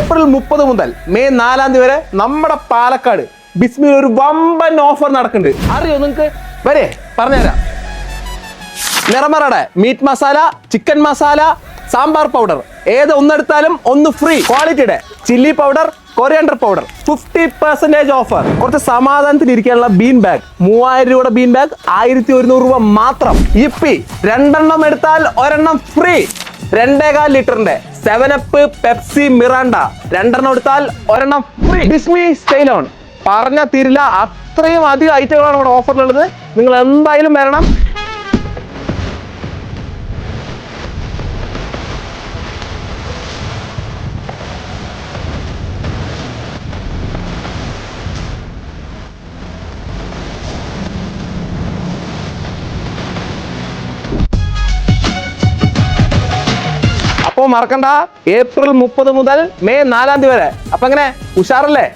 April 30 മുതൽ May 4 വരെ നമ്മുടെ പാലക്കാട് ബിസ്മിൽ ഒരു വമ്പൻ ഓഫർ നടക്കുന്നുണ്ട്. അറിയോ നിങ്ങൾക്ക്? വരെ പറഞ്ഞുതരാം. നിറമറയുടെ meat masala, chicken masala, sambar powder ഏത് ഒന്നെടുത്താലും ഒന്ന് ഫ്രീ. ക്വാളിറ്റിയുടെ chilli powder, coriander powder 50% offer. കുറച്ച് സമാധാനത്തിൽ ഇരിക്കാനുള്ള ബീൻ ബാഗ് 3000 രൂപയുടെ ബീൻ ബാഗ് 1100 രൂപ മാത്രം. ഇപ്പി 2 എണ്ണം എടുത്താൽ ഒരെണ്ണം ഫ്രീ. 2.25 ലിറ്ററിന്റെ 7up, പെപ്സി, മിറാണ്ട 2 എണ്ണം എടുത്താൽ ഒരെണ്ണം ഫ്രീ. ബിസ്മി സ്റ്റൈൽ ഓൺ പറഞ്ഞാൽ തീരില്ല, അത്രയും അധികം ഐറ്റങ്ങളാണ് ഇവിടെ ഓഫറിലുള്ളത്. നിങ്ങൾ എന്തായാലും വരണം. അപ്പോൾ മറക്കണ്ട, ഏപ്രിൽ 30 മുതൽ മെയ് 4 വരെ. അപ്പൊ എങ്ങനെ, ഉഷാറല്ലേ?